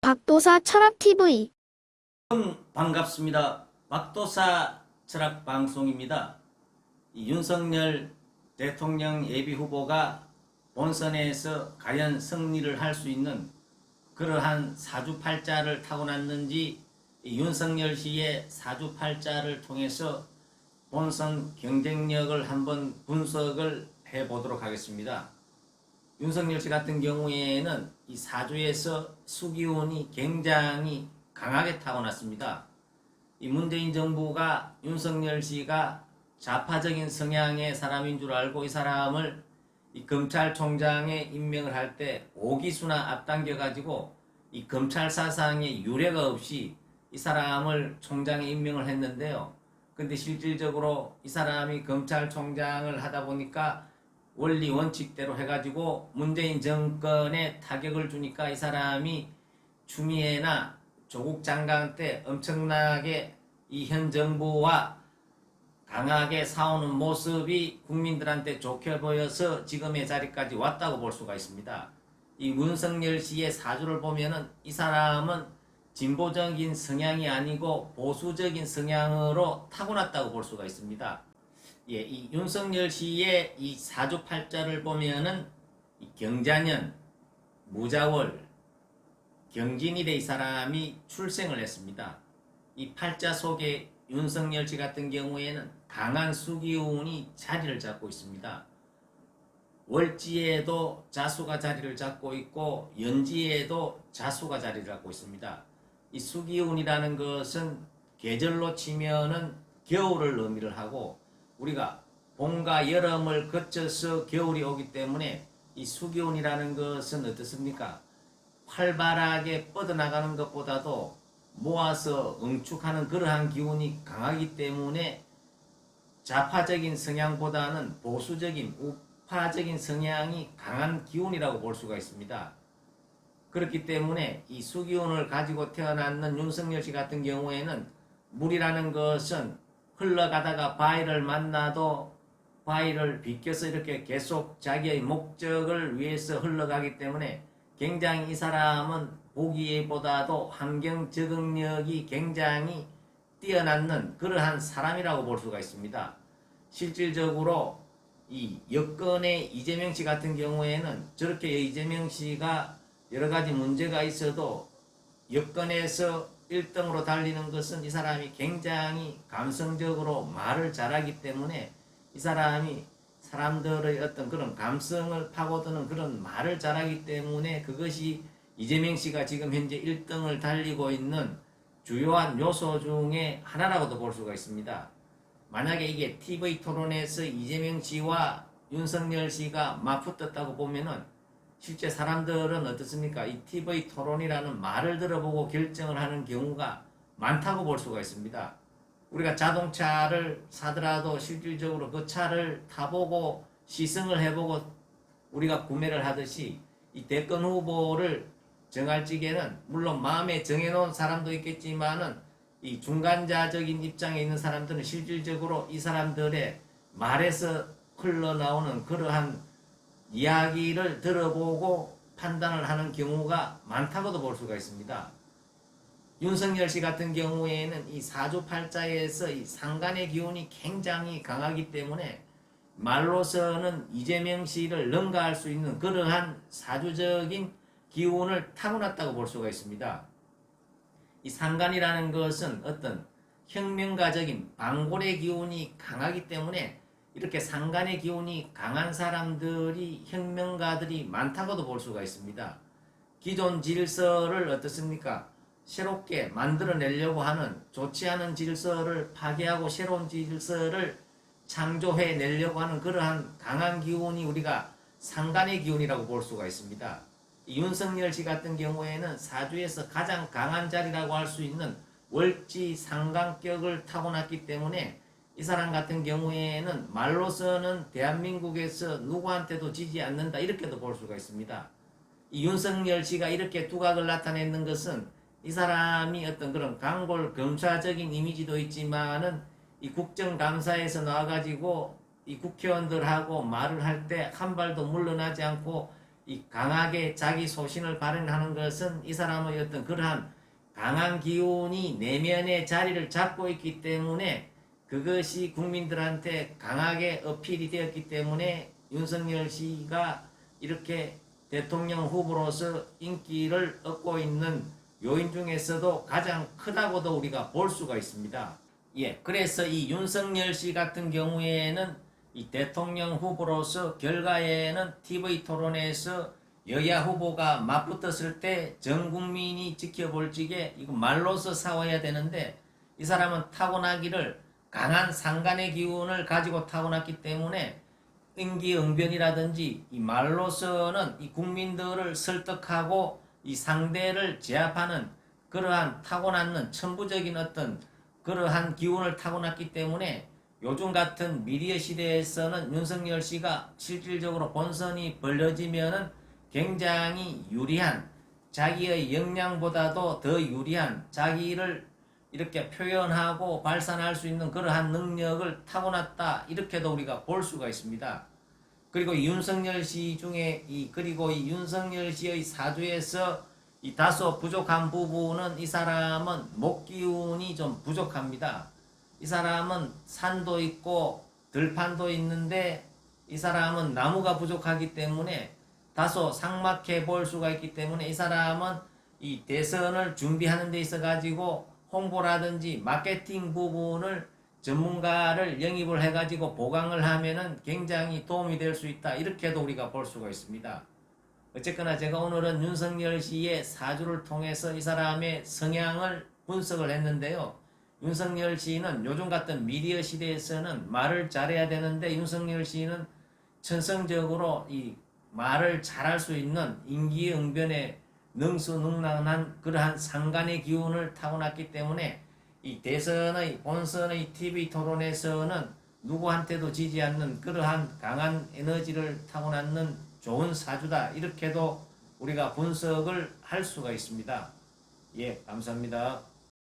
박도사 철학TV. 반갑습니다. 박도사 철학방송입니다. 윤석열 대통령 예비후보가 본선에서 과연 승리를 할 수 있는 그러한 사주팔자를 타고났는지 윤석열 씨의 사주팔자를 통해서 본선 경쟁력을 한번 분석을 해보도록 하겠습니다. 윤석열 씨 같은 경우에는 이 사주에서 수기운이 굉장히 강하게 타고났습니다. 이 문재인 정부가 윤석열 씨가 좌파적인 성향의 사람인 줄 알고 이 사람을 이 검찰총장에 임명을 할 때 오기수나 앞당겨 가지고 이 검찰 사상에 유례가 없이 이 사람을 총장에 임명을 했는데요. 근데 실질적으로 이 사람이 검찰총장을 하다 보니까 원리 원칙대로 해가지고 문재인 정권에 타격을 주니까 이 사람이 추미애나 조국 장관 때 엄청나게 이 현 정부와 강하게 싸우는 모습이 국민들한테 좋게 보여서 지금의 자리까지 왔다고 볼 수가 있습니다. 이 윤석열 씨의 사주를 보면은 이 사람은 진보적인 성향이 아니고 보수적인 성향으로 타고났다고 볼 수가 있습니다. 예, 이 윤석열 씨의 이 사주팔자를 보면은 이 경자년, 무자월, 경진일에 이 사람이 출생을 했습니다. 이 팔자 속에 윤석열 씨 같은 경우에는 강한 수기운이 자리를 잡고 있습니다. 월지에도 자수가 자리를 잡고 있고 연지에도 자수가 자리를 잡고 있습니다. 이 수기운이라는 것은 계절로 치면은 겨울을 의미를 하고 우리가 봄과 여름을 거쳐서 겨울이 오기 때문에 이 수기운이라는 것은 어떻습니까? 활발하게 뻗어나가는 것보다도 모아서 응축하는 그러한 기운이 강하기 때문에 좌파적인 성향보다는 보수적인 우파적인 성향이 강한 기운이라고 볼 수가 있습니다. 그렇기 때문에 이 수기운을 가지고 태어났는 윤석열 씨 같은 경우에는 물이라는 것은 흘러가다가 바위를 만나도 바위를 비껴서 이렇게 계속 자기의 목적을 위해서 흘러가기 때문에 굉장히 이 사람은 보기보다도 환경 적응력이 굉장히 뛰어난 그러한 사람이라고 볼 수가 있습니다. 실질적으로 이 여권의 이재명 씨 같은 경우에는 저렇게 이재명 씨가 여러 가지 문제가 있어도 여권에서 1등으로 달리는 것은 이 사람이 굉장히 감성적으로 말을 잘하기 때문에 이 사람이 사람들의 어떤 그런 감성을 파고드는 그런 말을 잘하기 때문에 그것이 이재명 씨가 지금 현재 1등을 달리고 있는 주요한 요소 중에 하나라고도 볼 수가 있습니다. 만약에 이게 TV 토론에서 이재명 씨와 윤석열 씨가 맞붙었다고 보면은 실제 사람들은 어떻습니까? 이 TV 토론이라는 말을 들어보고 결정을 하는 경우가 많다고 볼 수가 있습니다. 우리가 자동차를 사더라도 실질적으로 그 차를 타보고 시승을 해보고 우리가 구매를 하듯이 이 대권 후보를 정할 적에는 물론 마음에 정해놓은 사람도 있겠지만은 이 중간자적인 입장에 있는 사람들은 실질적으로 이 사람들의 말에서 흘러나오는 그러한 이야기를 들어보고 판단을 하는 경우가 많다고도 볼 수가 있습니다. 윤석열 씨 같은 경우에는 이 사주팔자에서 이 상간의 기운이 굉장히 강하기 때문에 말로서는 이재명 씨를 능가할 수 있는 그러한 사주적인 기운을 타고났다고 볼 수가 있습니다. 이 상간이라는 것은 어떤 혁명가적인 방골의 기운이 강하기 때문에 이렇게 상간의 기운이 강한 사람들이 혁명가들이 많다고도 볼 수가 있습니다. 기존 질서를 어떻습니까? 새롭게 만들어내려고 하는 좋지 않은 질서를 파괴하고 새로운 질서를 창조해내려고 하는 그러한 강한 기운이 우리가 상간의 기운이라고 볼 수가 있습니다. 윤석열 씨 같은 경우에는 사주에서 가장 강한 자리라고 할 수 있는 월지 상간격을 타고났기 때문에 이 사람 같은 경우에는 말로서는 대한민국에서 누구한테도 지지 않는다 이렇게도 볼 수가 있습니다. 이 윤석열 씨가 이렇게 두각을 나타내는 것은 이 사람이 어떤 그런 강골 검사적인 이미지도 있지만은 이 국정감사에서 나와가지고 이 국회의원들하고 말을 할 때 한 발도 물러나지 않고 이 강하게 자기 소신을 발현하는 것은 이 사람의 어떤 그러한 강한 기운이 내면에 자리를 잡고 있기 때문에 그것이 국민들한테 강하게 어필이 되었기 때문에 윤석열 씨가 이렇게 대통령 후보로서 인기를 얻고 있는 요인 중에서도 가장 크다고도 우리가 볼 수가 있습니다. 예, 그래서 이 윤석열 씨 같은 경우에는 이 대통령 후보로서 결과에는 TV 토론에서 여야 후보가 맞붙었을 때 전 국민이 지켜볼 적에 이거 말로서 싸워야 되는데 이 사람은 타고나기를 강한 상간의 기운을 가지고 타고났기 때문에 임기응변이라든지 이 말로서는 이 국민들을 설득하고 이 상대를 제압하는 그러한 타고났는 천부적인 어떤 그러한 기운을 타고났기 때문에 요즘 같은 미디어 시대에서는 윤석열 씨가 실질적으로 본선이 벌어지면은 굉장히 유리한 자기의 역량보다도 더 유리한 자기를 이렇게 표현하고 발산할 수 있는 그러한 능력을 타고났다 이렇게도 우리가 볼 수가 있습니다. 그리고 윤석열 씨 중에 그리고 이 윤석열 씨의 사주에서 이 다소 부족한 부분은 이 사람은 목기운이 좀 부족합니다. 이 사람은 산도 있고 들판도 있는데 이 사람은 나무가 부족하기 때문에 다소 삭막해 볼 수가 있기 때문에 이 사람은 이 대선을 준비하는 데 있어 가지고 홍보라든지 마케팅 부분을 전문가를 영입을 해가지고 보강을 하면은 굉장히 도움이 될 수 있다. 이렇게도 우리가 볼 수가 있습니다. 어쨌거나 제가 오늘은 윤석열 씨의 사주를 통해서 이 사람의 성향을 분석을 했는데요. 윤석열 씨는 요즘 같은 미디어 시대에서는 말을 잘해야 되는데 윤석열 씨는 천성적으로 이 말을 잘할 수 있는 임기응변에 능수능란한 그러한 상간의 기운을 타고났기 때문에 이 대선의 본선의 TV 토론에서는 누구한테도 지지 않는 그러한 강한 에너지를 타고났는 좋은 사주다. 이렇게도 우리가 분석을 할 수가 있습니다. 예, 감사합니다.